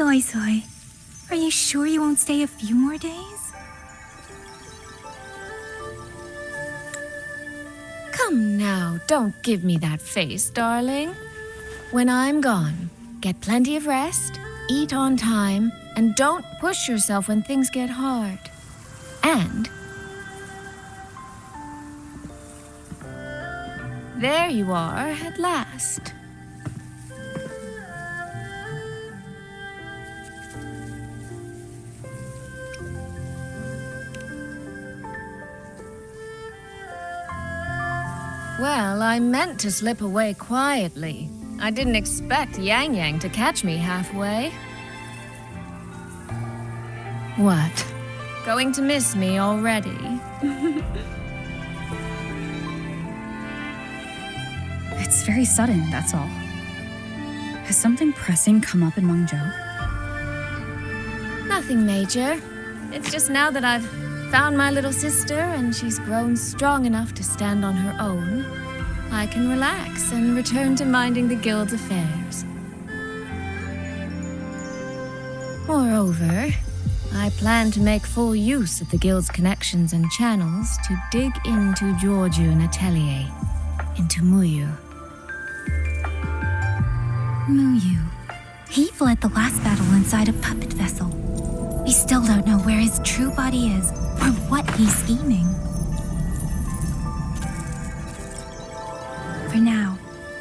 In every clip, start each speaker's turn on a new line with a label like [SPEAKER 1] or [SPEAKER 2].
[SPEAKER 1] Soy Soy, are you sure you won't stay a few more days?
[SPEAKER 2] Come now, don't give me that face, darling. When I'm gone, get plenty of rest, eat on time, and don't push yourself when things get hard. And there you are at last. Well, I meant to slip away quietly. I didn't expect Yang Yang to catch me halfway. What? Going to miss me already?
[SPEAKER 3] It's very sudden, that's all. Has something pressing come up in Mengzhou?
[SPEAKER 2] Nothing major. It's just now that I've found my little sister and she's grown strong enough to stand on her own, I can relax and return to minding the guild's affairs. Moreover, I plan to make full use of the guild's connections and channels to dig into Georgian Atelier, into Muyu.
[SPEAKER 1] Muyu. He fled the last battle inside a puppet vessel. We still don't know where his true body is or what he's scheming. For now,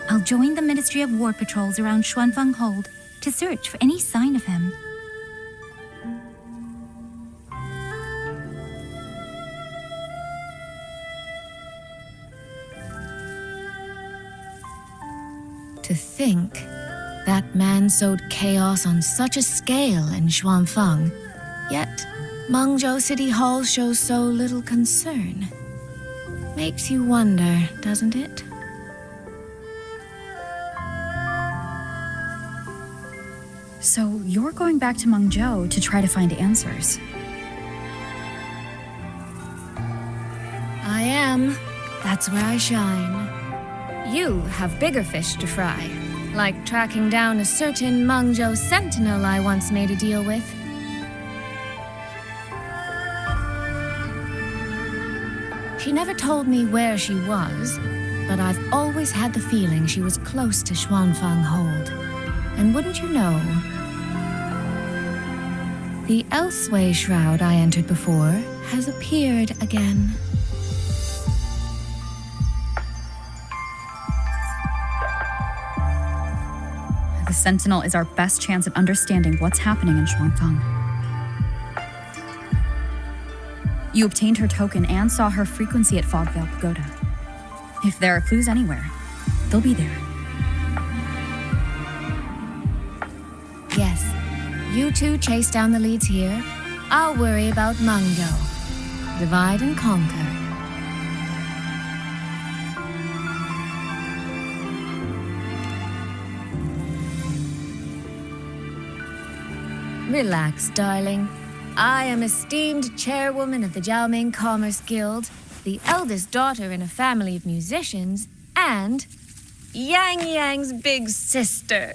[SPEAKER 1] I'll join the Ministry of War patrols around Xuanfeng Hold to search for any sign of him.
[SPEAKER 2] To think that man sowed chaos on such a scale in Xuanfeng, yet Mengzhou City Hall shows so little concern. Makes you wonder, doesn't it?
[SPEAKER 3] So you're going back to Mengzhou to try to find answers.
[SPEAKER 2] I am. That's where I shine. You have bigger fish to fry, like tracking down a certain Mengzhou sentinel I once made a deal with. She never told me where she was, but I've always had the feeling she was close to Xuanfeng Hold. And wouldn't you know, the Elseway shroud I entered before has appeared again.
[SPEAKER 3] The Sentinel is our best chance at understanding what's happening in Xuanfeng. You obtained her token and saw her frequency at Fogvale Pagoda. If there are clues anywhere, they'll be there.
[SPEAKER 2] Yes, you two chase down the leads here. I'll worry about Mengzhou. Divide and conquer. Relax, darling. I am esteemed chairwoman of the Jiaoming Commerce Guild, the eldest daughter in a family of musicians, and Yang Yang's big sister.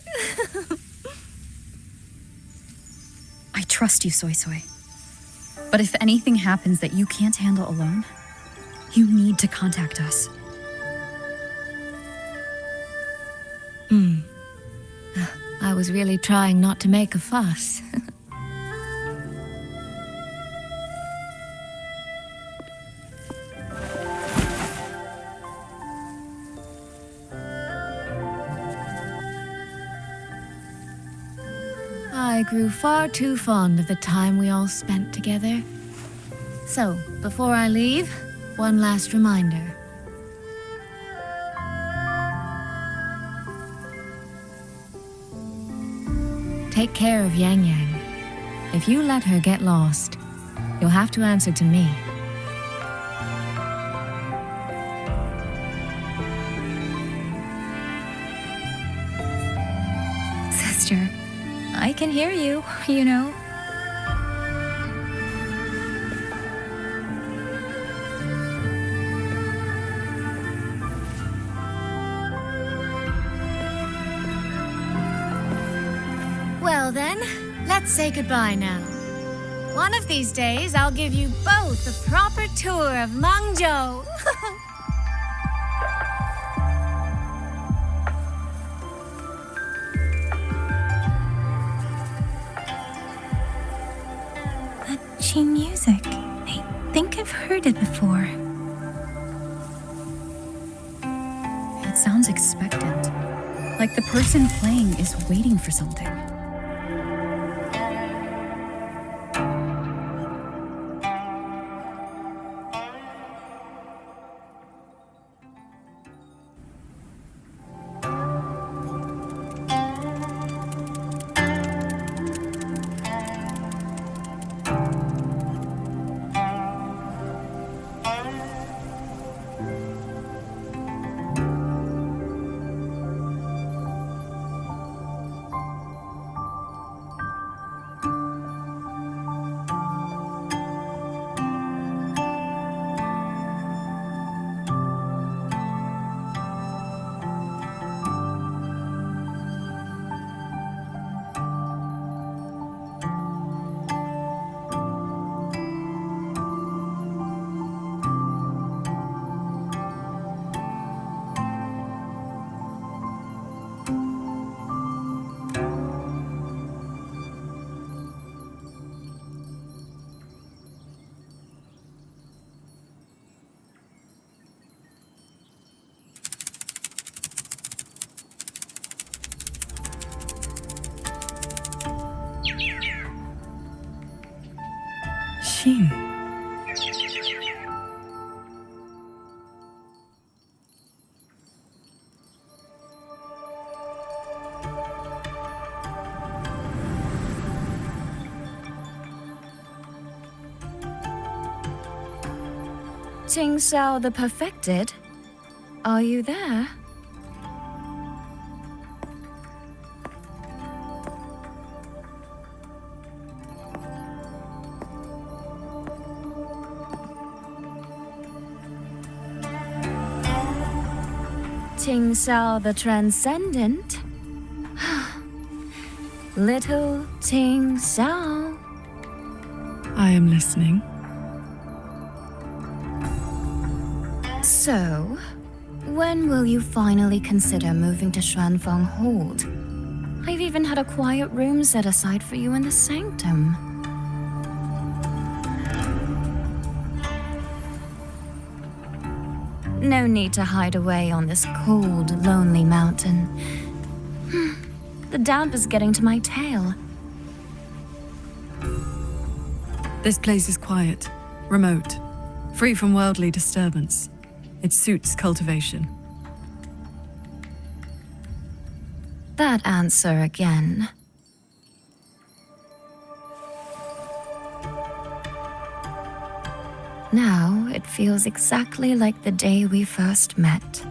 [SPEAKER 3] I trust you, Soy Soy. But if anything happens that you can't handle alone, you need to contact us.
[SPEAKER 2] I was really trying not to make a fuss. I grew far too fond of the time we all spent together. So, before I leave, one last reminder. Take care of Yang Yang. If you let her get lost, you'll have to answer to me.
[SPEAKER 1] Sister, I can hear you, you know.
[SPEAKER 2] Well then, Let's say goodbye now. One of these days, I'll give you both a proper tour of Mangzhou.
[SPEAKER 1] That Qin music. I think I've heard it before.
[SPEAKER 3] It sounds expectant. Like the person playing is waiting for something.
[SPEAKER 4] Xin.
[SPEAKER 2] Ting Xiao the Perfected? Are you there? Ting Xiao the Transcendent? Little Ting Xiao.
[SPEAKER 4] I am listening.
[SPEAKER 2] So, when will you finally consider moving to Xuanfeng Hold? I've even had a quiet room set aside for you in the sanctum. No need to hide away on this cold, lonely mountain. The damp is getting to my tail.
[SPEAKER 4] This place is quiet, remote, free from worldly disturbance. It suits cultivation.
[SPEAKER 2] That answer again. Now it feels exactly like the day we first met.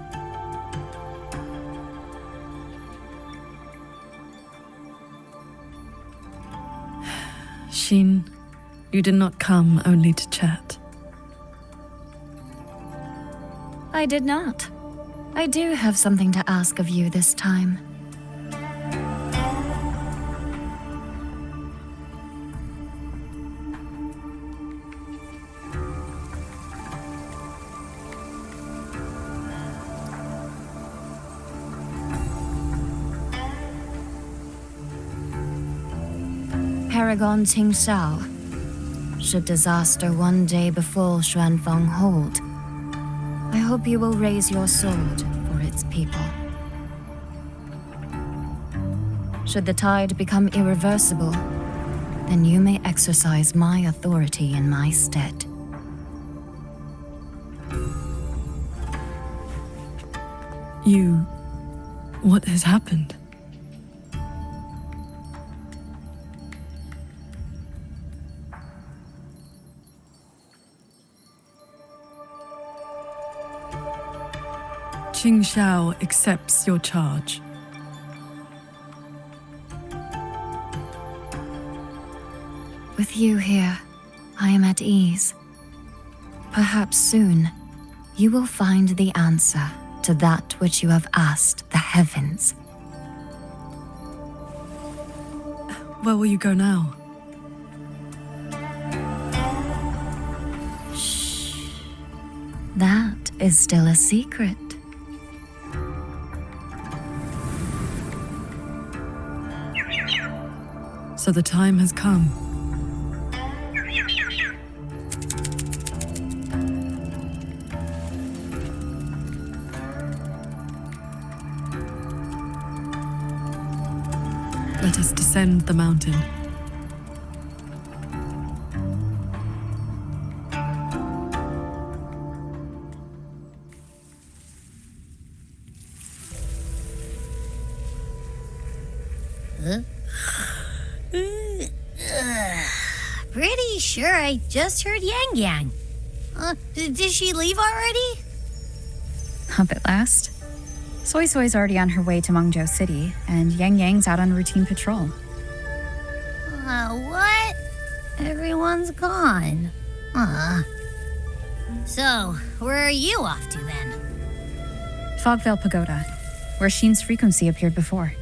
[SPEAKER 4] Xin, you did not come only to chat.
[SPEAKER 2] I did not. I do have something to ask of you this time. Paragon Ting Xiao, should disaster one day befall Xuanfeng Hold, I hope you will raise your sword for its people. Should the tide become irreversible, then you may exercise my authority in my stead.
[SPEAKER 4] What has happened? Qing Xiao accepts your charge.
[SPEAKER 2] With you here, I am at ease. Perhaps soon, you will find the answer to that which you have asked the heavens.
[SPEAKER 4] Where will you go now?
[SPEAKER 2] That is still a secret.
[SPEAKER 4] So the time has come. Let us descend the mountain.
[SPEAKER 5] Pretty sure I just heard Yang Yang. Did she leave already?
[SPEAKER 3] Up at last. Soy Soy's already on her way to Mengzhou City, and Yang Yang's out on routine patrol.
[SPEAKER 5] What? Everyone's gone. So, where are you off to then?
[SPEAKER 3] Fogvale Pagoda, where Sheen's frequency appeared before.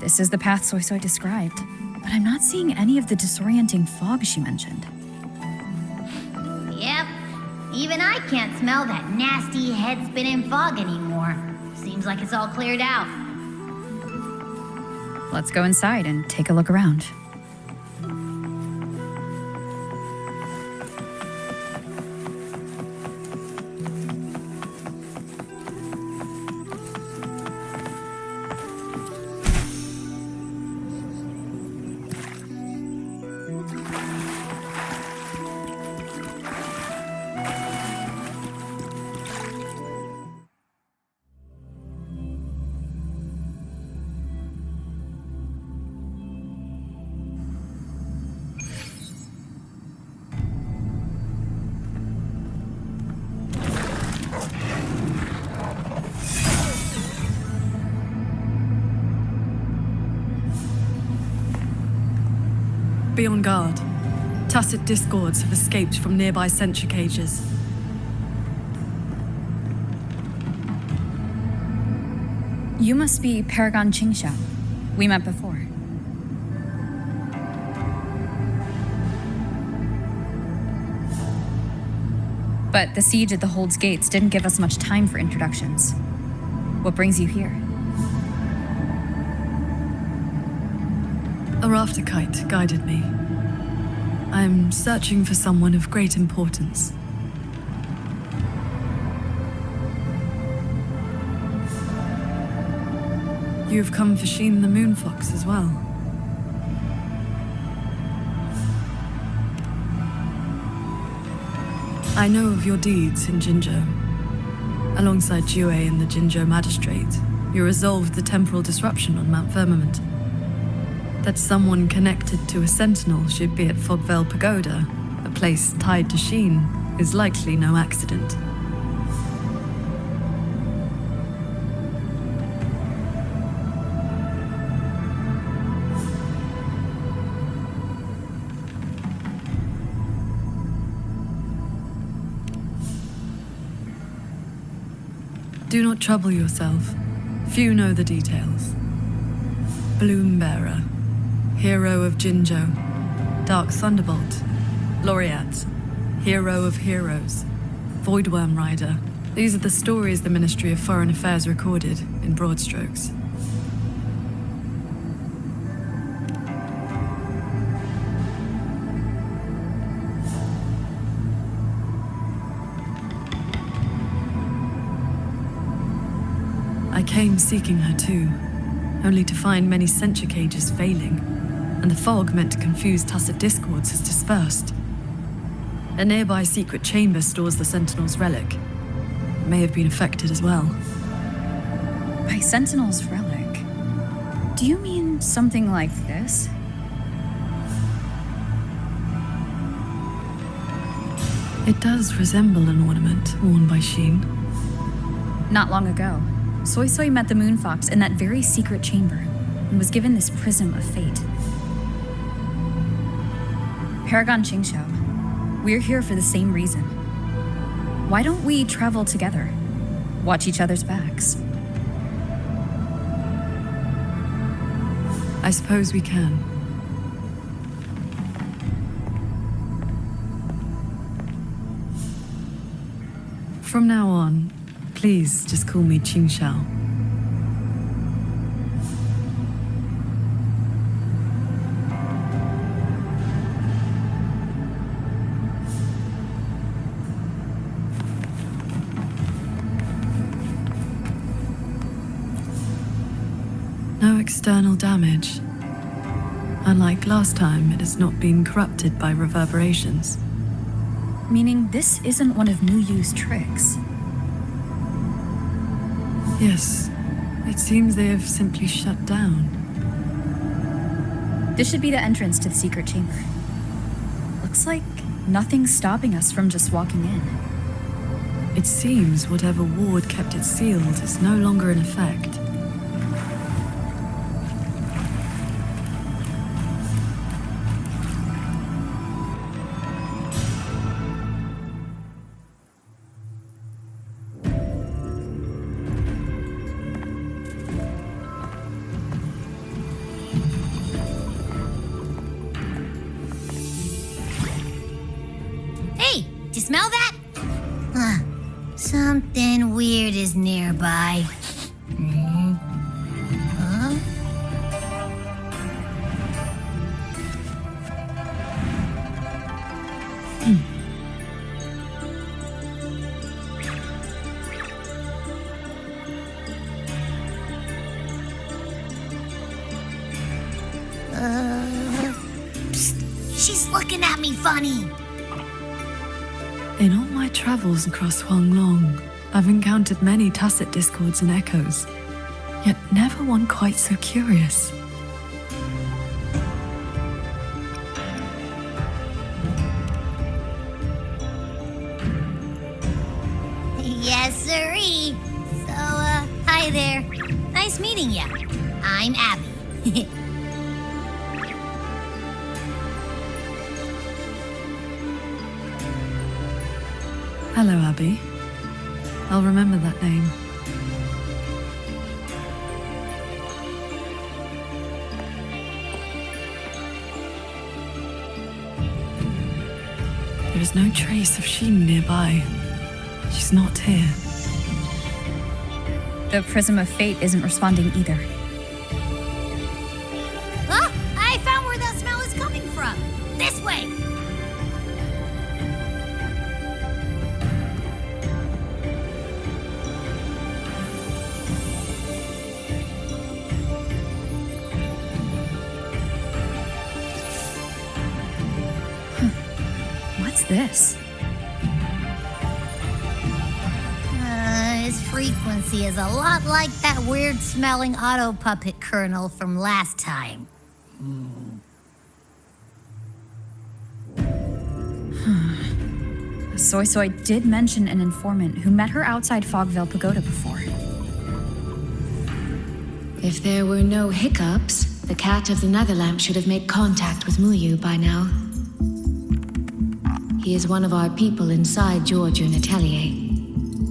[SPEAKER 3] This is the path Soy Soy described, but I'm not seeing any of the disorienting fog she mentioned.
[SPEAKER 5] Yep. Even I can't smell that nasty head-spinning fog anymore. Seems like it's all cleared out.
[SPEAKER 3] Let's go inside and take a look around.
[SPEAKER 4] Be on guard. Tacit discords have escaped from nearby sentry cages.
[SPEAKER 3] You must be Paragon Qingxiao. We met before. But the siege at the Hold's gates didn't give us much time for introductions. What brings you here?
[SPEAKER 4] A rafter kite guided me. I'm searching for someone of great importance. You've come for Sheen the Moonfox as well. I know of your deeds in Jinzhou. Alongside Jue and the Jinzhou Magistrate, you resolved the temporal disruption on Mount Firmament. That someone connected to a sentinel should be at Fogvale Pagoda, a place tied to Sheen, is likely no accident. Do not trouble yourself. Few know the details. Bloombearer, hero of Jinzhou, Dark Thunderbolt, Laureate, hero of heroes, Voidworm Rider. These are the stories the Ministry of Foreign Affairs recorded in broad strokes. I came seeking her too, only to find many sentry cages failing, and the fog meant to confuse tacit discords has dispersed. A nearby secret chamber stores the Sentinel's relic. It may have been affected as well.
[SPEAKER 3] By Sentinel's relic? Do you mean something like this?
[SPEAKER 4] It does resemble an ornament worn by Sheen.
[SPEAKER 3] Not long ago, Soy Soy met the Moon Fox in that very secret chamber and was given this prism of fate. Paragon Qingxiao, we're here for the same reason. Why don't we travel together? Watch each other's backs.
[SPEAKER 4] I suppose we can. From now on, please just call me Qingxiao. No external damage. Unlike last time, it has not been corrupted by reverberations.
[SPEAKER 3] Meaning this isn't one of Mu Yu's tricks.
[SPEAKER 4] Yes, it seems they have simply shut down.
[SPEAKER 3] This should be the entrance to the secret chamber. Looks like nothing's stopping us from just walking in.
[SPEAKER 4] It seems whatever ward kept it sealed is no longer in effect.
[SPEAKER 5] Hey, do you smell that? Something weird is nearby. Huh? Psst, she's looking at me funny.
[SPEAKER 4] In all my travels across Huanglong, I've encountered many tacit discords and echoes, yet never one quite so curious.
[SPEAKER 5] Yes, sirree. So, hi there. Nice meeting ya. I'm Abby.
[SPEAKER 4] Hello, Abby. I'll remember that name. There is no trace of Sheen nearby. She's not here.
[SPEAKER 3] The Prism of Fate isn't responding either.
[SPEAKER 5] Oh, I found where that smell is coming from. This way.
[SPEAKER 3] What's this?
[SPEAKER 5] His frequency is a lot like that weird-smelling auto puppet kernel from last time.
[SPEAKER 3] Soy Soy did mention an informant who met her outside Fogvale Pagoda before.
[SPEAKER 2] If there were no hiccups, the Cat of the Netherlamp should have made contact with Muyu by now. He is one of our people inside Giorgio Natelier.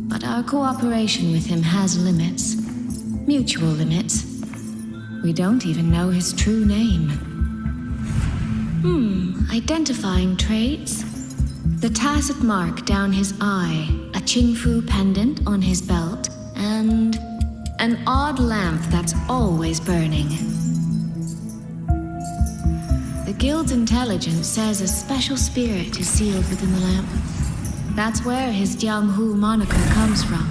[SPEAKER 2] But our cooperation with him has limits. Mutual limits. We don't even know his true name. Identifying traits? The tacit mark down his eye, a Qingfu pendant on his belt, and an odd lamp that's always burning. The Guild's intelligence says a special spirit is sealed within the lamp. That's where his Jianghu moniker comes from.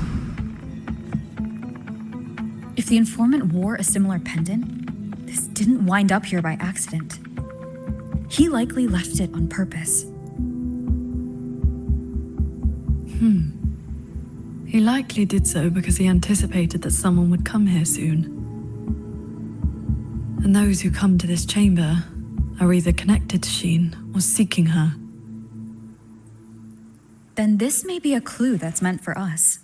[SPEAKER 3] If the informant wore a similar pendant, this didn't wind up here by accident. He likely left it on purpose.
[SPEAKER 4] He likely did so because he anticipated that someone would come here soon. And those who come to this chamber are either connected to Sheen or seeking her.
[SPEAKER 3] Then this may be a clue that's meant for us.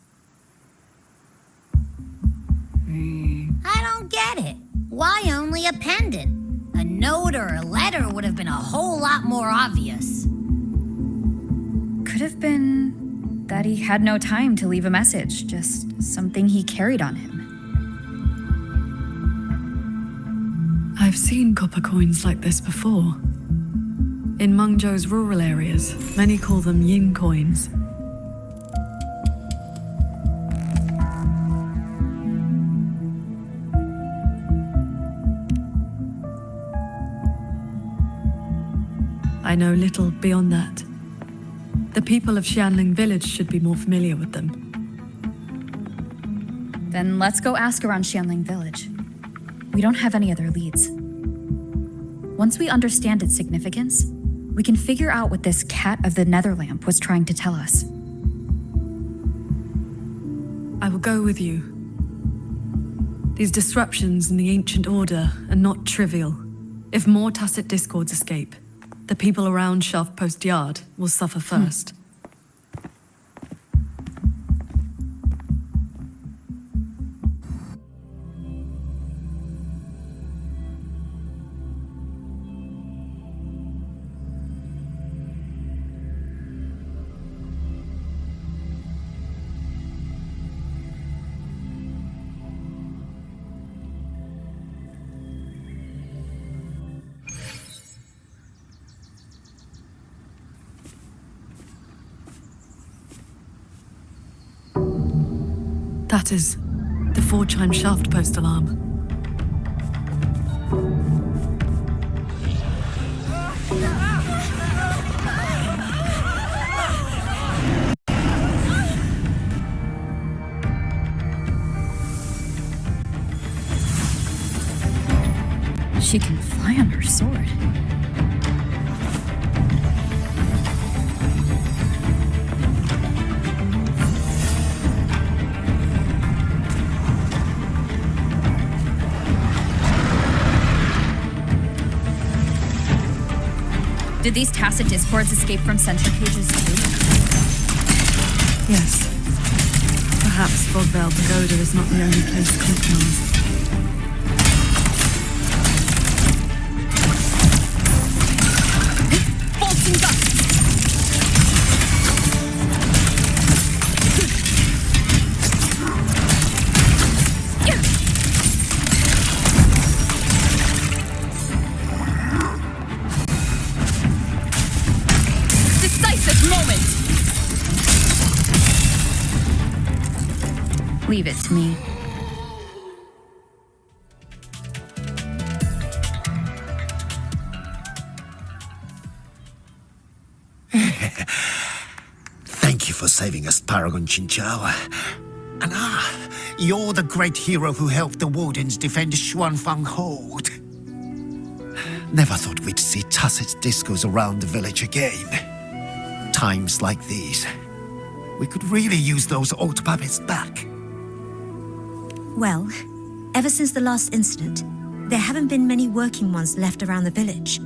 [SPEAKER 5] I don't get it. Why only a pendant? A note or a letter would have been a whole lot more obvious.
[SPEAKER 3] Could have been that he had no time to leave a message, just something he carried on him.
[SPEAKER 4] I've seen copper coins like this before. In Mengzhou's rural areas, many call them yin coins. I know little beyond that. The people of Xianling village should be more familiar with them.
[SPEAKER 3] Then let's go ask around Xianling village. We don't have any other leads. Once we understand its significance, we can figure out what this cat of the Netherlamp was trying to tell us.
[SPEAKER 4] I will go with you. These disruptions in the ancient order are not trivial. If more tacit discords escape, the people around Shaft Post Yard will suffer first. That is the 4-chime shaft post alarm.
[SPEAKER 3] She can fly on her sword. Did these tacit discords escape from centrifuges too?
[SPEAKER 4] Yes. Perhaps Fogvale Pagoda is not the only place compromised.
[SPEAKER 3] Bolting up! Decisive moment! Leave it to me.
[SPEAKER 6] Thank you for saving us, Paragon Chinchao. And you're the great hero who helped the Wardens defend Xuanfang Hold. Never thought we'd see tacit discos around the village again. Times like these, we could really use those old puppets back.
[SPEAKER 7] Well, ever since the last incident, there haven't been many working ones left around the village.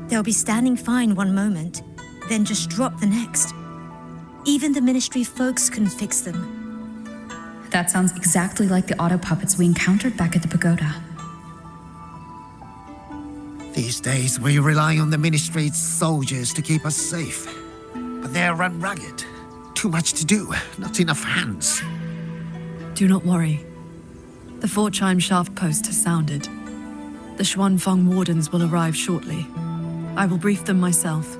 [SPEAKER 7] They'll be standing fine one moment, then just drop the next. Even the Ministry folks couldn't fix them.
[SPEAKER 3] That sounds exactly like the auto puppets we encountered back at the pagoda.
[SPEAKER 6] These days, we rely on the Ministry's soldiers to keep us safe. But they're run ragged. Too much to do, not enough hands.
[SPEAKER 4] Do not worry. The 4-chime shaft post has sounded. The Xuanfang Wardens will arrive shortly. I will brief them myself.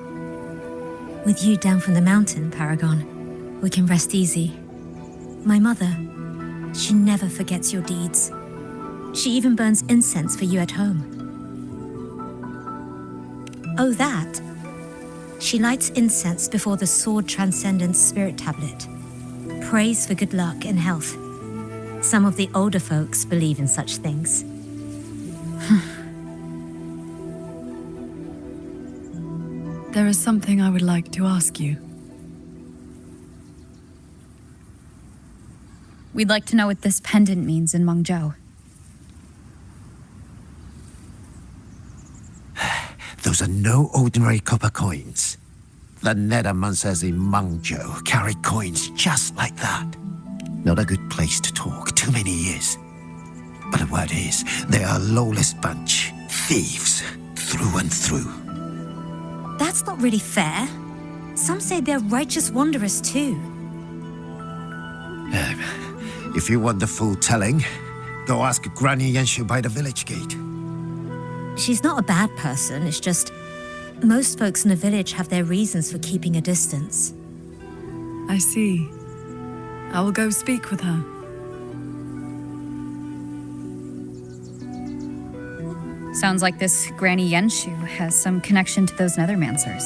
[SPEAKER 7] With you down from the mountain, Paragon, we can rest easy. My mother, she never forgets your deeds. She even burns incense for you at home. Oh, that. She lights incense before the Sword Transcendence Spirit Tablet. Prays for good luck and health. Some of the older folks believe in such things.
[SPEAKER 4] There is something I would like to ask you.
[SPEAKER 3] We'd like to know what this pendant means in Mengzhou.
[SPEAKER 6] no ordinary copper coins. The Nethermancers in Mengzhou carried coins just like that. Not a good place to talk, too many years. But the word is, they are a lawless bunch. Thieves, through and through.
[SPEAKER 7] That's not really fair. Some say they're righteous wanderers too.
[SPEAKER 6] If you want the full telling, go ask Granny Yenshu by the village gate.
[SPEAKER 7] She's not a bad person, it's just most folks in the village have their reasons for keeping a distance.
[SPEAKER 4] I see. I will go speak with her.
[SPEAKER 3] Sounds like this Granny Yenshu has some connection to those Nethermancers.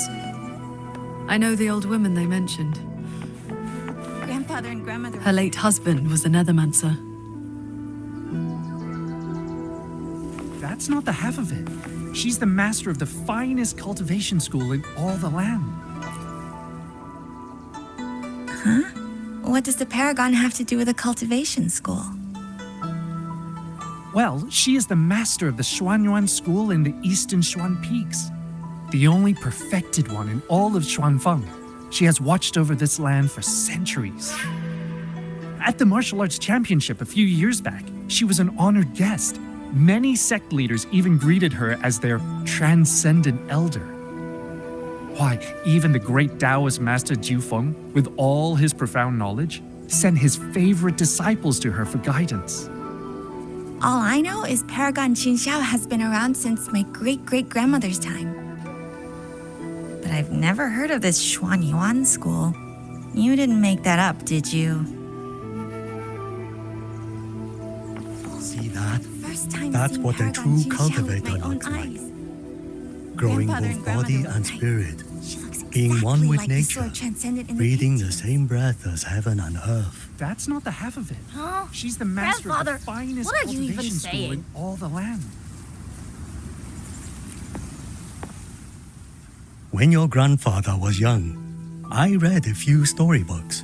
[SPEAKER 4] I know the old woman they mentioned.
[SPEAKER 2] Grandfather and grandmother.
[SPEAKER 4] Her late husband was a Nethermancer.
[SPEAKER 8] That's not the half of it. She's the master of the finest cultivation school in all the land.
[SPEAKER 2] What does the Paragon have to do with a cultivation school?
[SPEAKER 8] Well, she is the master of the Xuanyuan school in the eastern Xuan Peaks. The only perfected one in all of Xuanfeng. She has watched over this land for centuries. At the martial arts championship a few years back, she was an honored guest. Many sect leaders even greeted her as their transcendent elder. Why, even the great Taoist master Jiufeng, with all his profound knowledge, sent his favorite disciples to her for guidance.
[SPEAKER 2] All I know is Paragon Qingxiao has been around since my great-great-grandmother's time. But I've never heard of this Xuanyuan school. You didn't make that up, did you?
[SPEAKER 9] See that?
[SPEAKER 2] First time
[SPEAKER 9] That's
[SPEAKER 2] seeing
[SPEAKER 9] what a
[SPEAKER 2] Paragon
[SPEAKER 9] true
[SPEAKER 2] Qingxiao with
[SPEAKER 9] cultivator
[SPEAKER 2] my own
[SPEAKER 9] looks like.
[SPEAKER 2] eyes.
[SPEAKER 9] Growing
[SPEAKER 2] Grandfather
[SPEAKER 9] both
[SPEAKER 2] and
[SPEAKER 9] body
[SPEAKER 2] grandmother
[SPEAKER 9] and
[SPEAKER 2] were right.
[SPEAKER 9] spirit,
[SPEAKER 2] She looks
[SPEAKER 9] being
[SPEAKER 2] exactly
[SPEAKER 9] one with
[SPEAKER 2] like the
[SPEAKER 9] nature,
[SPEAKER 2] sword transcended in
[SPEAKER 9] breathing
[SPEAKER 2] the
[SPEAKER 9] the same breath as heaven and earth.
[SPEAKER 8] That's not the half of it.
[SPEAKER 5] Huh?
[SPEAKER 8] She's the master of the
[SPEAKER 5] Grandfather,
[SPEAKER 8] finest
[SPEAKER 5] what are you even
[SPEAKER 8] cultivation school in
[SPEAKER 5] saying?
[SPEAKER 8] all the land.
[SPEAKER 9] When your grandfather was young, I read a few storybooks.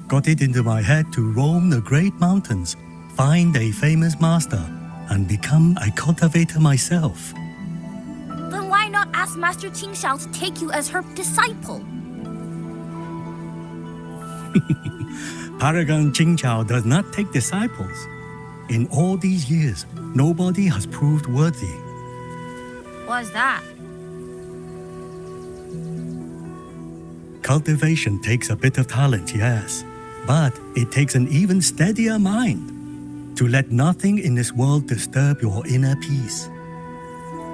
[SPEAKER 9] Got it into my head to roam the great mountains, find a famous master, and become a cultivator myself.
[SPEAKER 5] Then why not ask Master Qingxiao to take you as her disciple?
[SPEAKER 9] Paragon Qingqiao does not take disciples. In all these years, nobody has proved worthy.
[SPEAKER 5] What's that?
[SPEAKER 9] Cultivation takes a bit of talent, yes, but it takes an even steadier mind to let nothing in this world disturb your inner peace.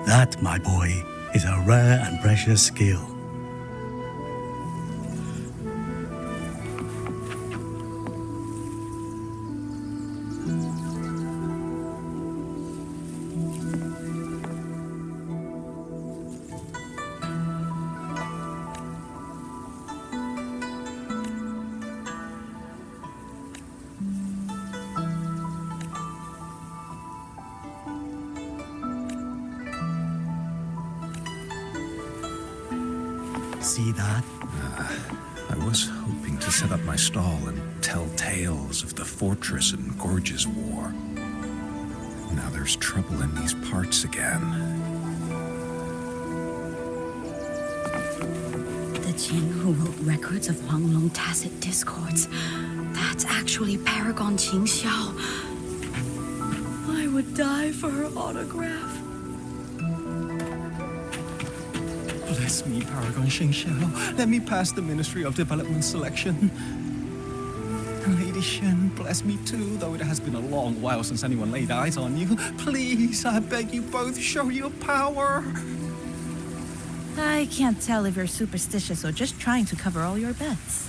[SPEAKER 9] That, my boy, is a rare and precious skill. See that?
[SPEAKER 10] I was hoping to set up my stall and tell tales of the fortress and gorges war. Now there's trouble in these parts again.
[SPEAKER 11] The Jin who wrote records of Huanglong tacit discords. That's actually Paragon Qingxiao. I would die for her autograph.
[SPEAKER 12] Bless me, Paragon Xingxiao. Let me pass the Ministry of Development selection. Lady Shen, bless me too, though it has been a long while since anyone laid eyes on you. Please, I beg you both, show your power.
[SPEAKER 13] I can't tell if you're superstitious or just trying to cover all your bets.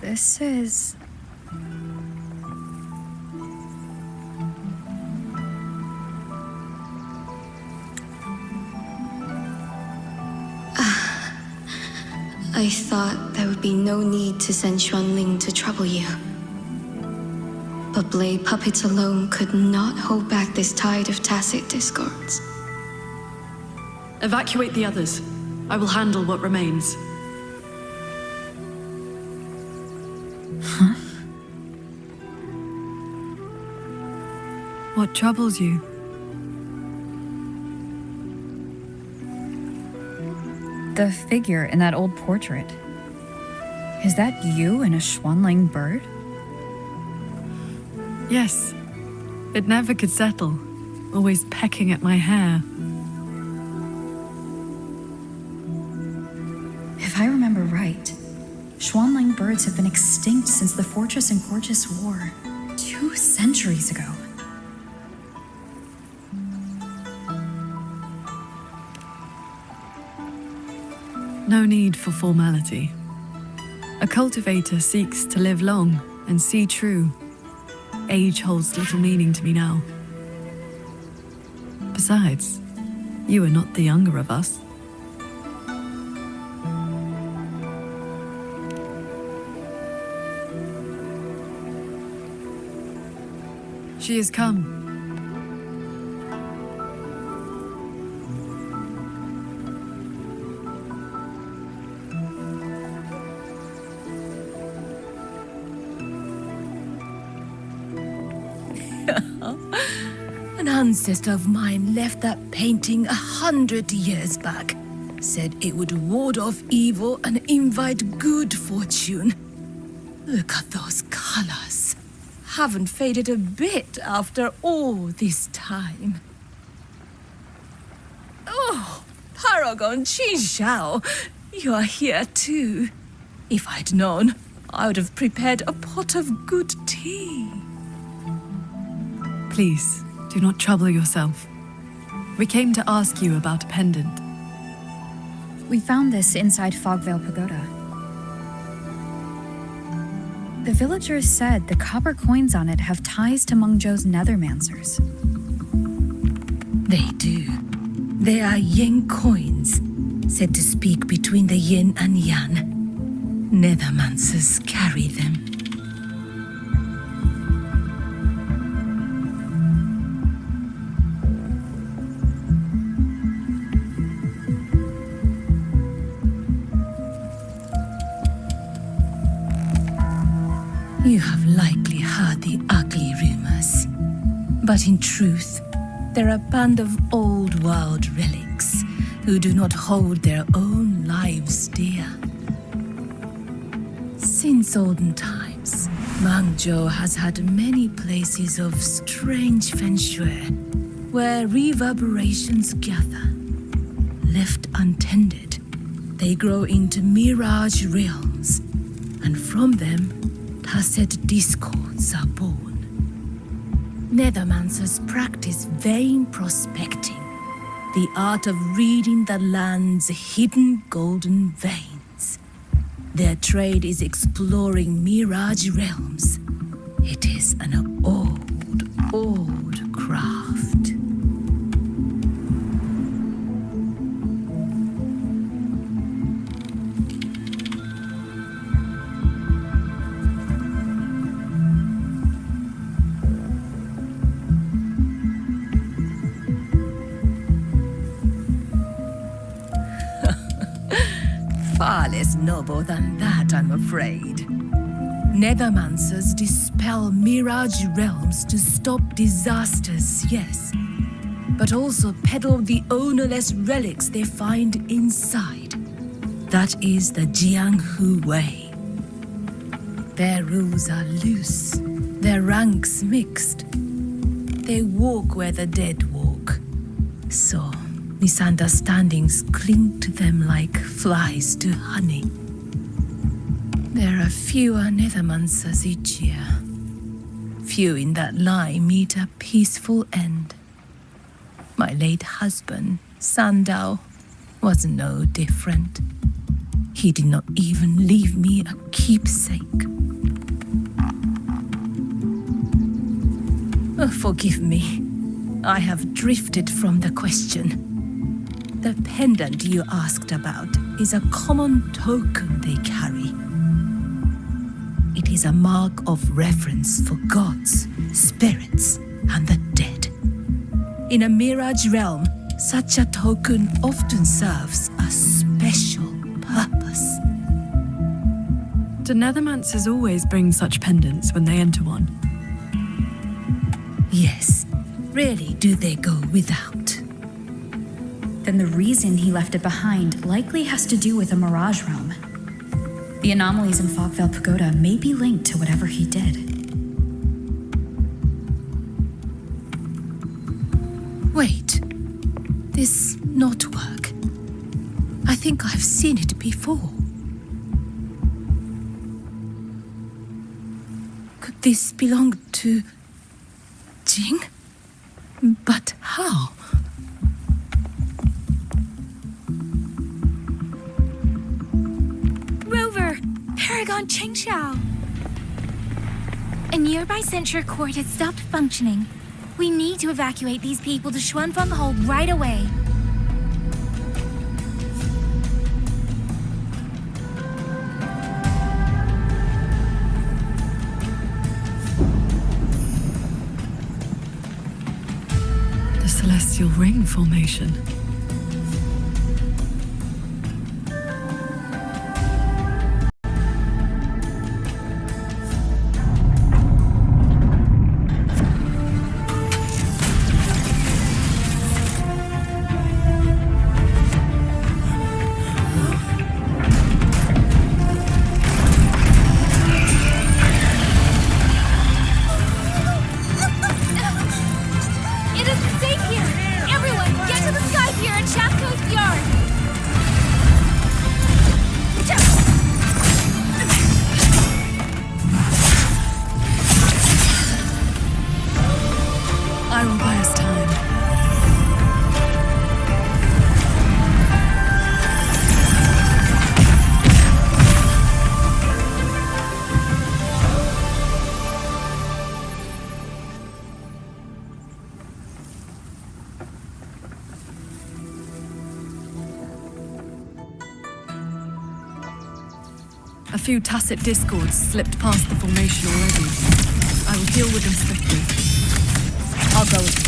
[SPEAKER 3] This is...
[SPEAKER 14] I thought there would be no need to send Xuanling to trouble you. But blade puppets alone could not hold back this tide of tacit discords.
[SPEAKER 4] Evacuate the others. I will handle what remains. What troubles you?
[SPEAKER 3] The figure in that old portrait. Is that you in a Xuanling bird?
[SPEAKER 4] Yes. It never could settle, always pecking at my hair.
[SPEAKER 3] If I remember right, Xuanling birds have been extinct since the Fortress and Gorgeous War, 2 centuries ago.
[SPEAKER 4] No need for formality. A cultivator seeks to live long and see true. Age holds little meaning to me now. Besides, you are not the younger of us. She has come.
[SPEAKER 15] An ancestor of mine left that painting 100 years back. Said it would ward off evil and invite good fortune. Look at those colors. Haven't faded a bit after all this time. Oh, Paragon Qinxiao, you're here too. If I'd known, I would have prepared a pot of good tea.
[SPEAKER 4] Please, do not trouble yourself. We came to ask you about a pendant.
[SPEAKER 3] We found this inside Fogvale Pagoda. The villagers said the copper coins on it have ties to Mengzhou's nethermancers.
[SPEAKER 15] They do. They are yin coins, said to speak between the yin and yang. Nethermancers carry them. You have likely heard the ugly rumors. But in truth, they're a band of old world relics who do not hold their own lives dear. Since olden times, Mengzhou has had many places of strange feng shui where reverberations gather. Left untended, they grow into mirage realms, and from them tacit discords are born. Nethermancers practice vain prospecting, the art of reading the land's hidden golden veins. Their trade is exploring mirage realms. It is an old craft. Far less noble than that, I'm afraid. Nethermancers dispel mirage realms to stop disasters, yes, but also peddle the ownerless relics they find inside. That is the Jianghu way. Their rules are loose, their ranks mixed. They walk where the dead walk. So misunderstandings cling to them like flies to honey. There are fewer Nethermancers each year. Few in that line meet a peaceful end. My late husband, Sandao, was no different. He did not even leave me a keepsake. Oh, forgive me. I have drifted from the question. The pendant you asked about is a common token they carry. It is a mark of reverence for gods, spirits, and the dead. In a mirage realm, such a token often serves a special purpose.
[SPEAKER 4] Do Nethermancers always bring such pendants when they enter one?
[SPEAKER 15] Yes, Really, do they go without?
[SPEAKER 3] Then the reason he left it behind likely has to do with a Mirage Realm. The anomalies in Fogvale Pagoda may be linked to whatever he did.
[SPEAKER 15] Wait. This knotwork. I think I've seen it before. Could this belong to Jing? But how?
[SPEAKER 1] Rover! Paragon Qingxiao! A nearby censure court has stopped functioning. We need to evacuate these people to Xuanfeng Hold right away.
[SPEAKER 4] The Celestial Ring Formation.
[SPEAKER 1] It isn't safe here! Everyone, get to the sky pier at Shaft Coast Yard!
[SPEAKER 4] I will buy us time. A few tacit discords slipped past the formation already. I will deal with them swiftly.
[SPEAKER 3] I'll go with you.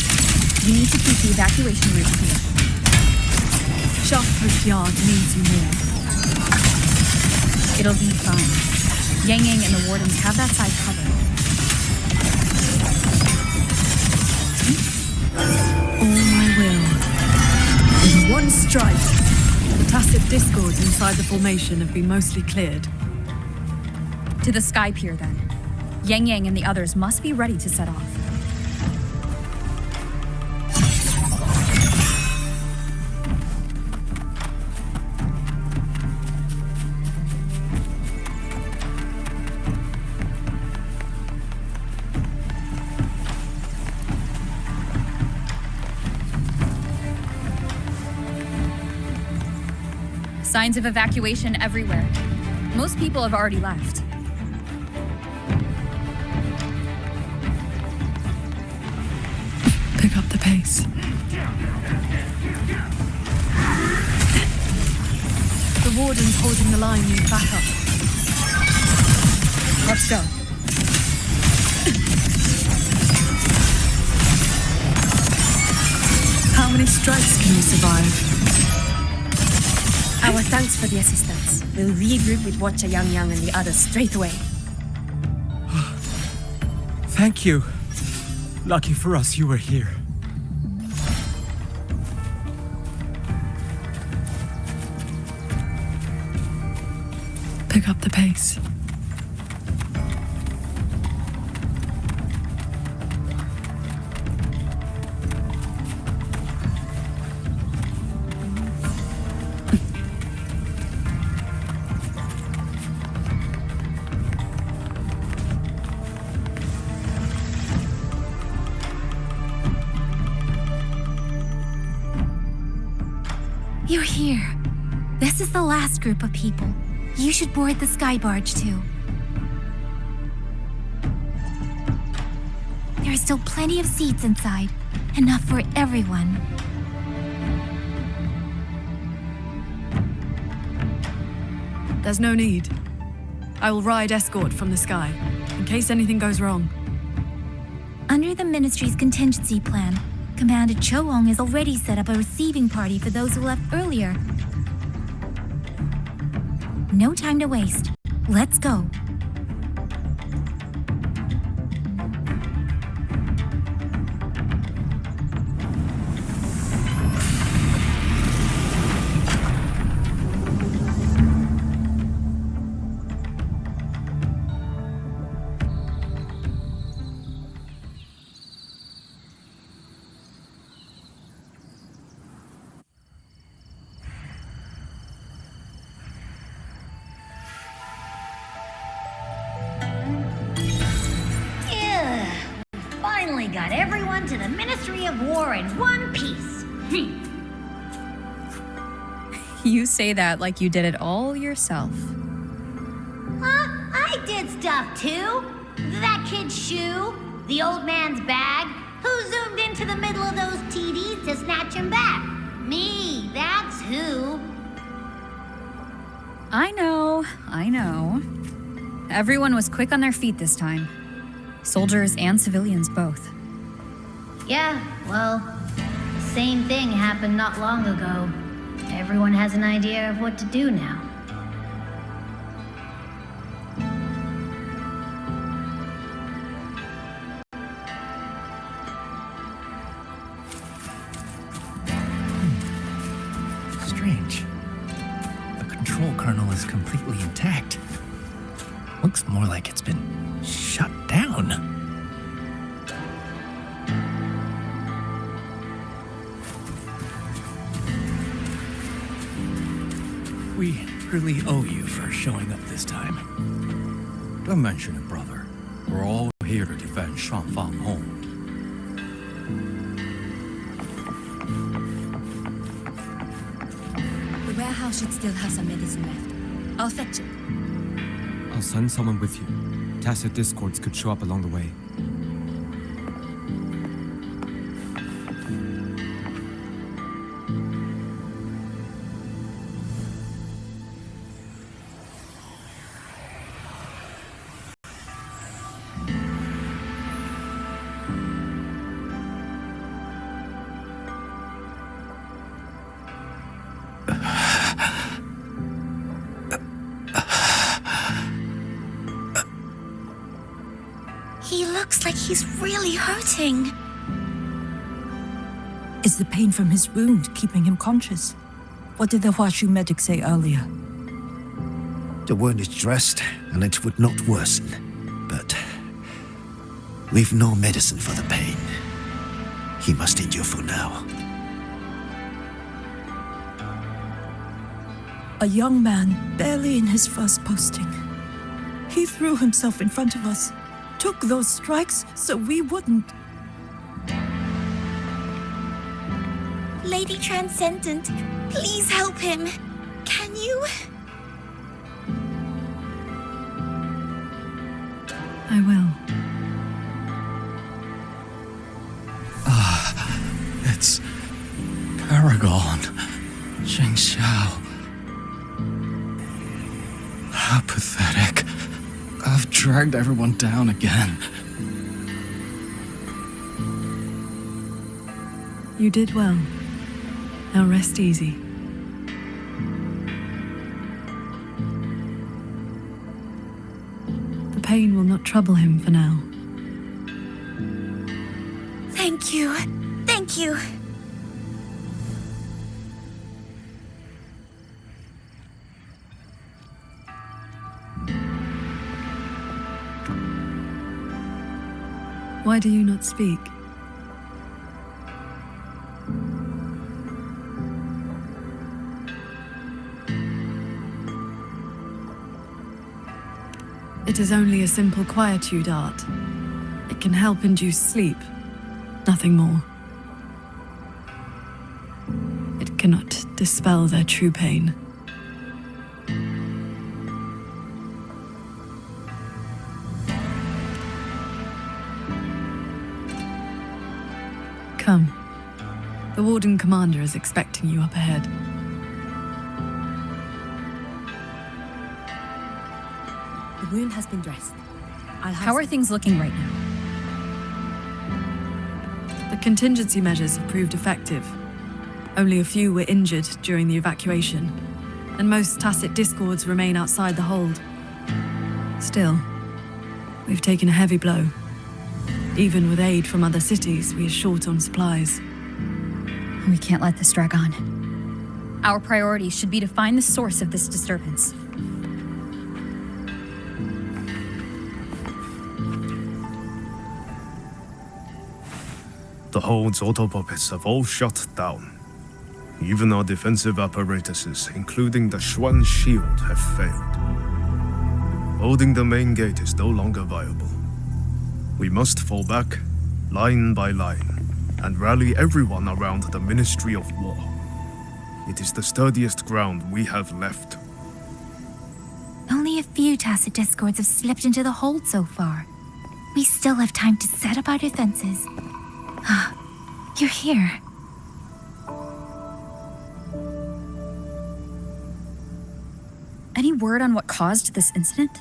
[SPEAKER 3] You need to keep the evacuation route clear.
[SPEAKER 4] Shaft Coast Yard needs you more.
[SPEAKER 3] It'll be fine. Yang Yang and the wardens have that side covered.
[SPEAKER 4] All my will. With one strike. The tacit discords inside the formation have been mostly cleared.
[SPEAKER 3] To the sky pier, then. Yang Yang and the others must be ready to set off. Signs of evacuation everywhere. Most people have already left.
[SPEAKER 4] Pick up the pace. The wardens holding the line need backup.
[SPEAKER 3] Let's go.
[SPEAKER 4] How many strikes can you survive?
[SPEAKER 7] Our thanks for the assistance. We'll regroup with Watcher Yang Yang and the others straight away.
[SPEAKER 12] Thank you. Lucky for us, you were here.
[SPEAKER 4] Pick up the pace.
[SPEAKER 1] You're here. This is the last group of people. You should board the sky barge too. There are still plenty of seats inside. Enough for everyone.
[SPEAKER 4] There's no need. I will ride escort from the sky, in case anything goes wrong.
[SPEAKER 1] Under the Ministry's contingency plan, Commander Choong has already set up a receiving party for those who left earlier. No time to waste. Let's go.
[SPEAKER 5] got everyone to the Ministry of War in one piece.
[SPEAKER 3] You say that like you did it all yourself.
[SPEAKER 5] I did stuff too. That kid's shoe, the old man's bag. Who zoomed into the middle of those TDs to snatch him back? Me, that's who.
[SPEAKER 3] I know. Everyone was quick on their feet this time. Soldiers and civilians both.
[SPEAKER 5] Yeah, well, the same thing happened not long ago. Everyone has an idea of what to do now.
[SPEAKER 8] Strange. The control kernel is completely intact. Looks more like it's been shut down. We really owe you for showing up this time.
[SPEAKER 12] Don't mention it, brother. We're all here to defend Shuanfang home.
[SPEAKER 11] The warehouse should still have some medicine left. I'll fetch it.
[SPEAKER 16] I'll send someone with you. Tacit discords could show up along the way.
[SPEAKER 1] He looks like he's really hurting.
[SPEAKER 17] Is the pain from his wound keeping him conscious? What did the Huashu medic say earlier?
[SPEAKER 6] The wound is dressed, and it would not worsen. But we've no medicine for the pain. He must endure for now.
[SPEAKER 17] A young man, barely in his first posting. He threw himself in front of us, took those strikes so we wouldn't.
[SPEAKER 1] Lady Transcendent, please help him. Can you?
[SPEAKER 4] I will.
[SPEAKER 12] It's Paragon. Xingxiao. How pathetic. I've dragged everyone down again.
[SPEAKER 4] You did well. Now rest easy. The pain will not trouble him for now.
[SPEAKER 1] Thank you. Thank you.
[SPEAKER 4] Why do you not speak? It is only a simple quietude art. It can help induce sleep, nothing more. It cannot dispel their true pain. Come. The Warden Commander is expecting you up ahead.
[SPEAKER 11] The wound has been dressed.
[SPEAKER 3] How are things looking right now?
[SPEAKER 4] The contingency measures have proved effective. Only a few were injured during the evacuation, and most tacit discords remain outside the hold. Still, we've taken a heavy blow. Even with aid from other cities, we are short on supplies.
[SPEAKER 3] We can't let this drag on. Our priority should be to find the source of this disturbance.
[SPEAKER 18] The hold's autopoppets have all shut down. Even our defensive apparatuses, including the Xuan shield, have failed. Holding the main gate is no longer viable. We must fall back, line by line, and rally everyone around the Ministry of War. It is the sturdiest ground we have left.
[SPEAKER 1] Only a few Tacet Discords have slipped into the hold so far. We still have time to set up our defenses. You're here.
[SPEAKER 3] Any word on what caused this incident?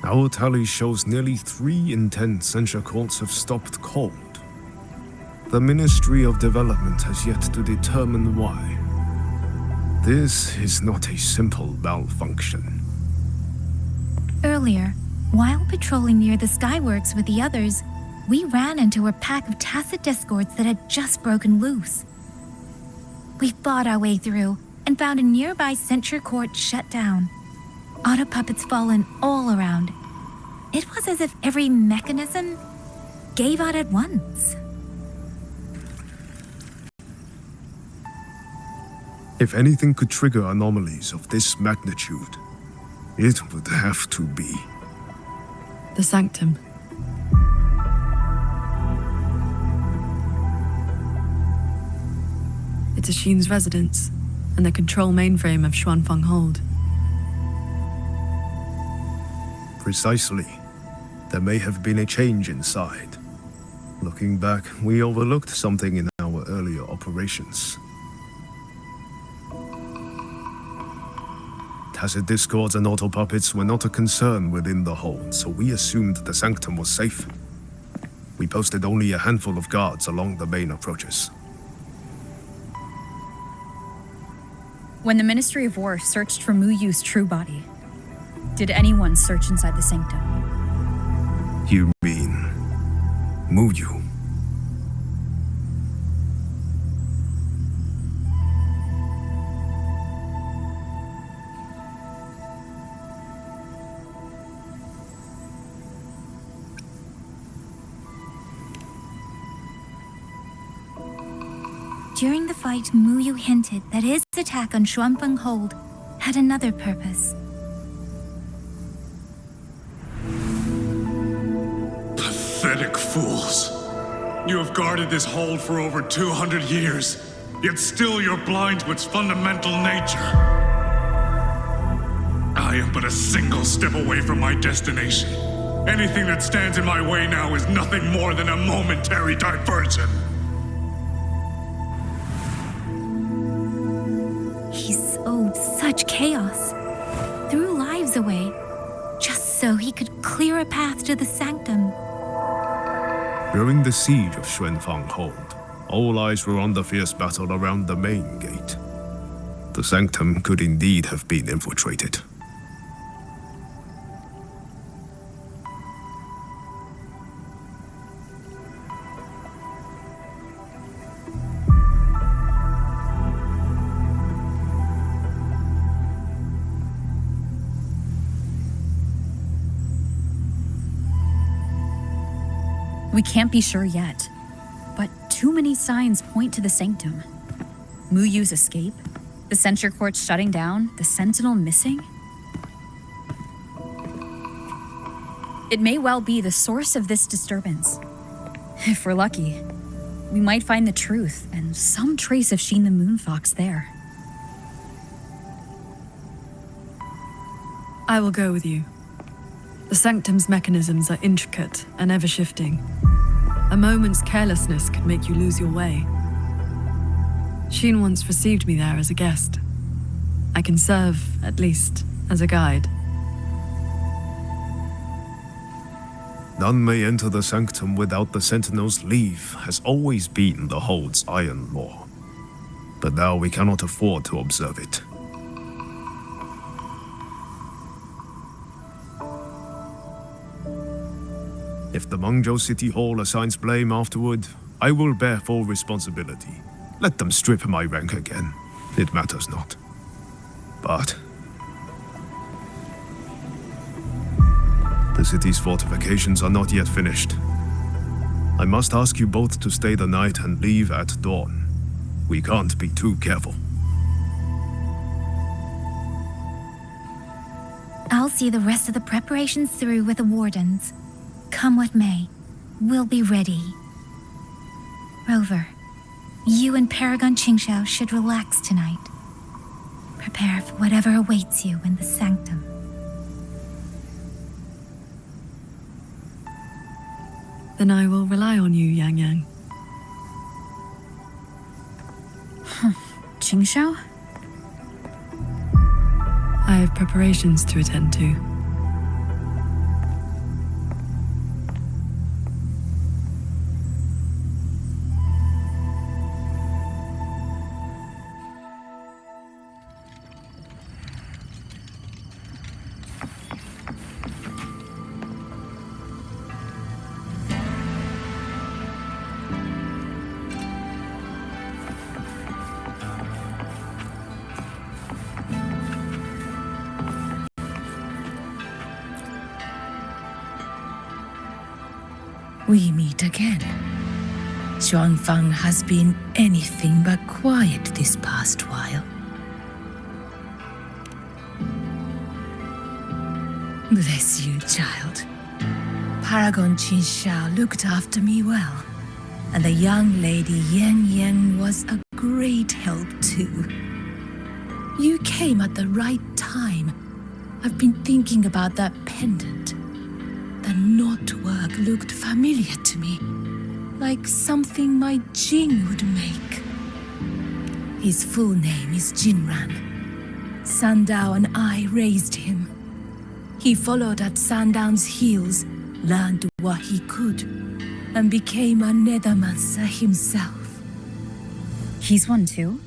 [SPEAKER 18] Our tally shows nearly 3 in 10 censure courts have stopped cold. The Ministry of Development has yet to determine why. This is not a simple malfunction.
[SPEAKER 1] Earlier, while patrolling near the Skyworks with the others, we ran into a pack of Tacet Discords that had just broken loose. We fought our way through and found a nearby censure court shut down. Auto puppets fallen all around. It was as if every mechanism gave out at once.
[SPEAKER 18] If anything could trigger anomalies of this magnitude, it would have to be
[SPEAKER 4] The Sanctum. It's Ashin's residence and the control mainframe of Xuanfeng Hold.
[SPEAKER 18] Precisely. There may have been a change inside. Looking back, we overlooked something in our earlier operations. Tacet Discords and auto puppets were not a concern within the hold, so we assumed the Sanctum was safe. We posted only a handful of guards along the main approaches.
[SPEAKER 3] When the Ministry of War searched for Mu Yu's true body, did anyone search inside the Sanctum?
[SPEAKER 18] You mean Mu Yu?
[SPEAKER 1] During the fight, Mu Yu hinted that his attack on Xuanfeng Hold had another purpose.
[SPEAKER 19] Pathetic fools. You have guarded this hold for over 200 years, yet still you're blind to its fundamental nature. I am but a single step away from my destination. Anything that stands in my way now is nothing more than a momentary diversion.
[SPEAKER 1] He sowed such chaos, threw lives away, just so he could clear a path to the Sanctum.
[SPEAKER 18] During the siege of Xuanfeng Hold, all eyes were on the fierce battle around the main gate. The Sanctum could indeed have been infiltrated.
[SPEAKER 3] We can't be sure yet, but too many signs point to the Sanctum. Mu Yu's escape, the censure court shutting down, the Sentinel missing. It may well be the source of this disturbance. If we're lucky, we might find the truth and some trace of Sheen the Moonfox there.
[SPEAKER 4] I will go with you. The Sanctum's mechanisms are intricate and ever-shifting. A moment's carelessness could make you lose your way. Sheen once received me there as a guest. I can serve, at least, as a guide.
[SPEAKER 18] None may enter the Sanctum without the Sentinel's leave has always been the Hold's iron law. But now we cannot afford to observe it. If the Mengzhou City Hall assigns blame afterward, I will bear full responsibility. Let them strip my rank again. It matters not. But the city's fortifications are not yet finished. I must ask you both to stay the night and leave at dawn. We can't be too careful.
[SPEAKER 1] I'll see the rest of the preparations through with the wardens. Come what may, we'll be ready. Rover, you and Paragon Qingxiao should relax tonight. Prepare for whatever awaits you in the sanctum.
[SPEAKER 4] Then I will rely on you, Yang Yang.
[SPEAKER 3] Qingxiao?
[SPEAKER 4] I have preparations to attend to.
[SPEAKER 15] We meet again. Xuanfang has been anything but quiet this past while. Bless you, child. Paragon Qingxiao looked after me well, and the young lady Yan Yan was a great help too. You came at the right time. I've been thinking about that pendant. The knotwork looked familiar to me, like something my Jing would make. His full name is Jinran. Sandao and I raised him. He followed at Sandown's heels, learned what he could, and became a nethermancer himself.
[SPEAKER 3] He's one too?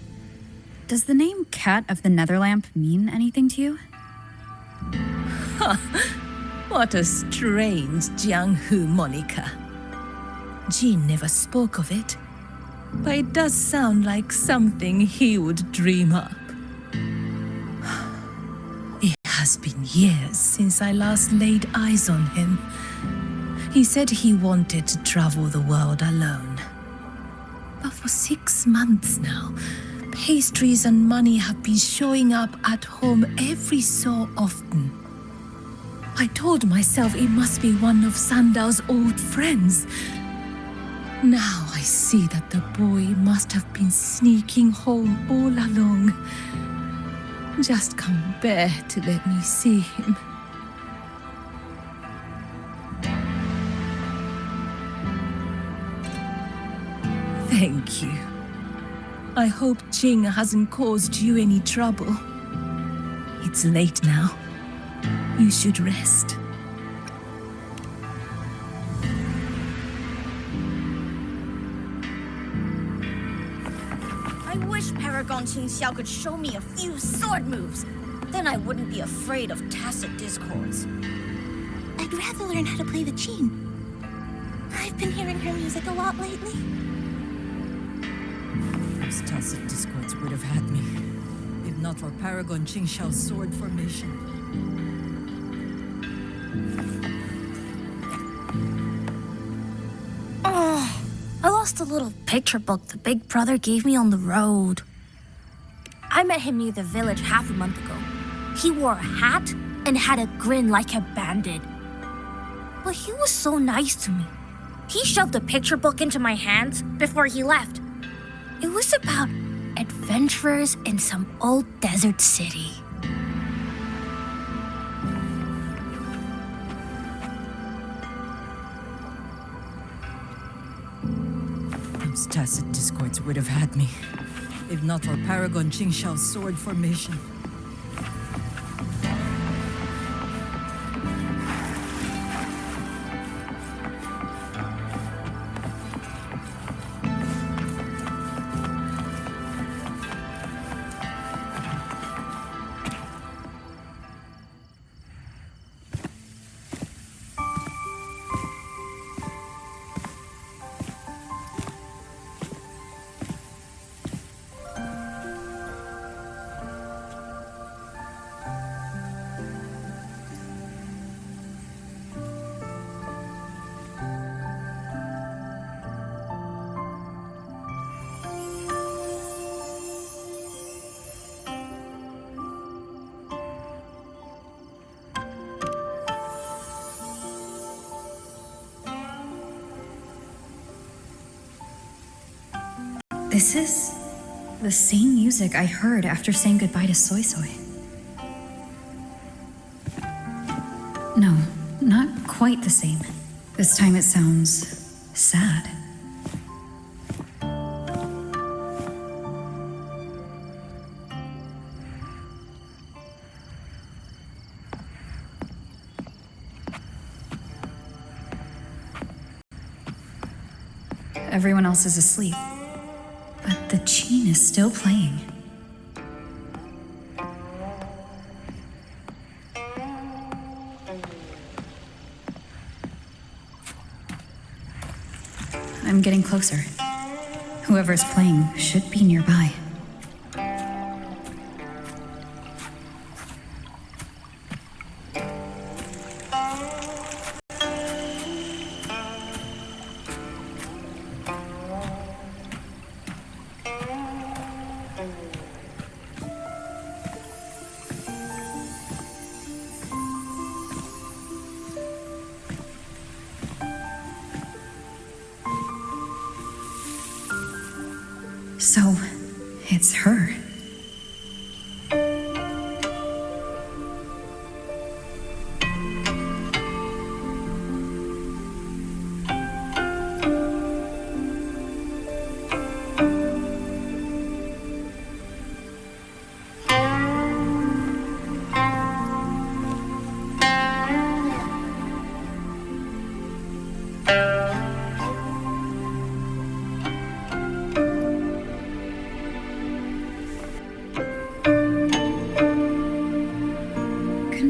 [SPEAKER 3] Does the name Cat of the Netherlamp mean anything to you?
[SPEAKER 15] What a strange Jianghu moniker. Jin never spoke of it, but it does sound like something he would dream up. It has been years since I last laid eyes on him. He said he wanted to travel the world alone. But for 6 months now, pastries and money have been showing up at home every so often. I told myself it must be one of Sandao's old friends. Now I see that the boy must have been sneaking home all along. Just can't bear to let me see him. Thank you. I hope Jing hasn't caused you any trouble. It's late now. You should rest.
[SPEAKER 20] I wish Paragon Qingxiao could show me a few sword moves. Then I wouldn't be afraid of tacit discords.
[SPEAKER 1] I'd rather learn how to play the Qin. I've been hearing her music a lot lately.
[SPEAKER 17] Those tacit discords would have had me, if not for Paragon Qingxiao's sword formation.
[SPEAKER 7] Oh, I lost a little picture book the big brother gave me on the road. I met him near the village half a month ago. He wore a hat and had a grin like a bandit. But he was so nice to me. He shoved the picture book into my hands before he left. It was about adventurers in some old desert city.
[SPEAKER 17] Those tacit discords would have had me, if not for Paragon Qingxiao's sword formation.
[SPEAKER 3] This is the same music I heard after saying goodbye to Soy Soy. No, not quite the same. This time it sounds sad. Everyone else is asleep, but the Qin is still playing. I'm getting closer. Whoever's playing should be nearby. So, it's her.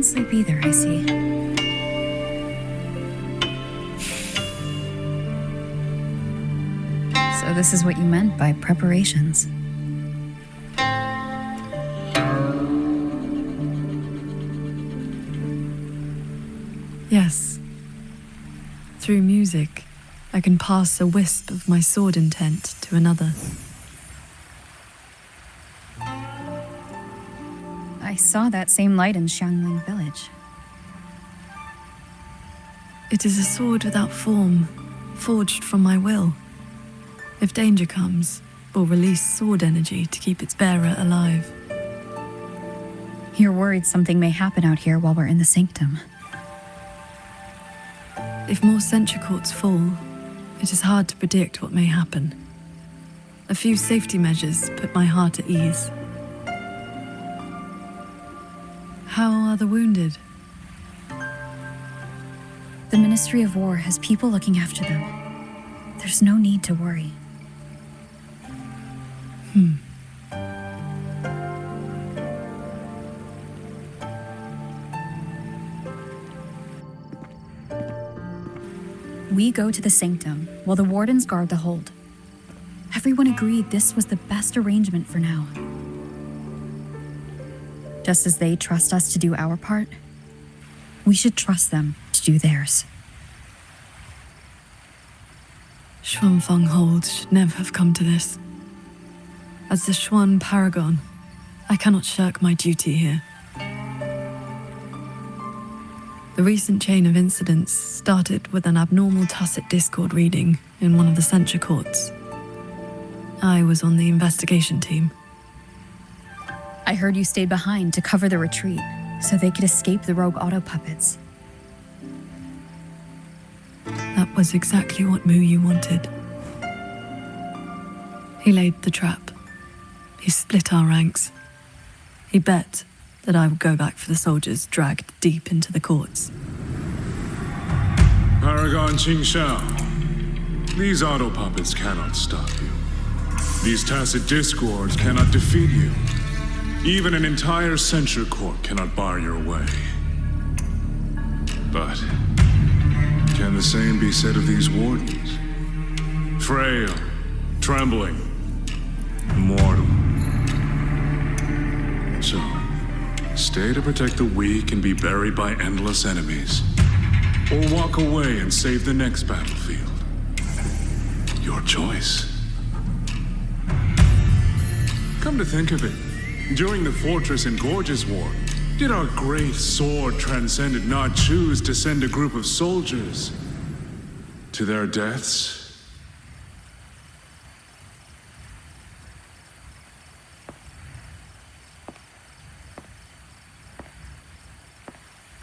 [SPEAKER 3] Sleep either, I see. So this is what you meant by preparations.
[SPEAKER 4] Yes. Through music, I can pass a wisp of my sword intent to another.
[SPEAKER 3] I saw that same light in Xiangling village.
[SPEAKER 4] It is a sword without form, forged from my will. If danger comes, will release sword energy to keep its bearer alive.
[SPEAKER 3] You're worried something may happen out here while we're in the sanctum.
[SPEAKER 4] If more sentry courts fall, it is hard to predict what may happen. A few safety measures put my heart at ease. How are the wounded?
[SPEAKER 3] The Ministry of War has people looking after them. There's no need to worry. We go to the sanctum while the wardens guard the hold. Everyone agreed this was the best arrangement for now. Just as they trust us to do our part, we should trust them to do theirs.
[SPEAKER 4] Xuanfeng Hold should never have come to this. As the Xuan Paragon, I cannot shirk my duty here. The recent chain of incidents started with an abnormal tacit discord reading in one of the censure courts. I was on the investigation team.
[SPEAKER 3] I heard you stayed behind to cover the retreat, so they could escape the rogue auto puppets.
[SPEAKER 4] That was exactly what Mu Yu wanted. He laid the trap. He split our ranks. He bet that I would go back for the soldiers dragged deep into the courts.
[SPEAKER 19] Paragon Qingxiao, these auto puppets cannot stop you. These tacit discords cannot defeat you. Even an entire censure court cannot bar your way. But can the same be said of these wardens? Frail, trembling, immortal. So, stay to protect the weak and be buried by endless enemies. Or walk away and save the next battlefield. Your choice. Come to think of it, during the Fortress and Gorges War, did our great sword transcendent not choose to send a group of soldiers to their deaths?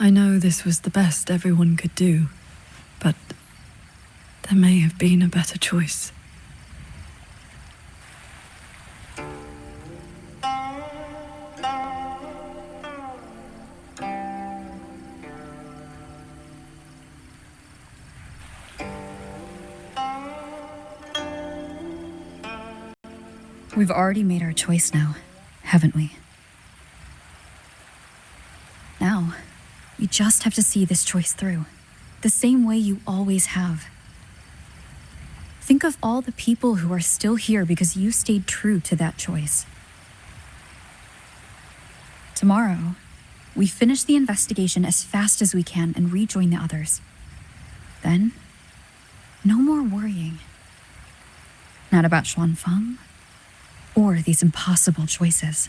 [SPEAKER 4] I know this was the best everyone could do, but there may have been a better choice.
[SPEAKER 3] We've already made our choice now, haven't we? Now, you just have to see this choice through, the same way you always have. Think of all the people who are still here because you stayed true to that choice. Tomorrow, we finish the investigation as fast as we can and rejoin the others. Then, no more worrying. Not about Xuanfang or these impossible choices.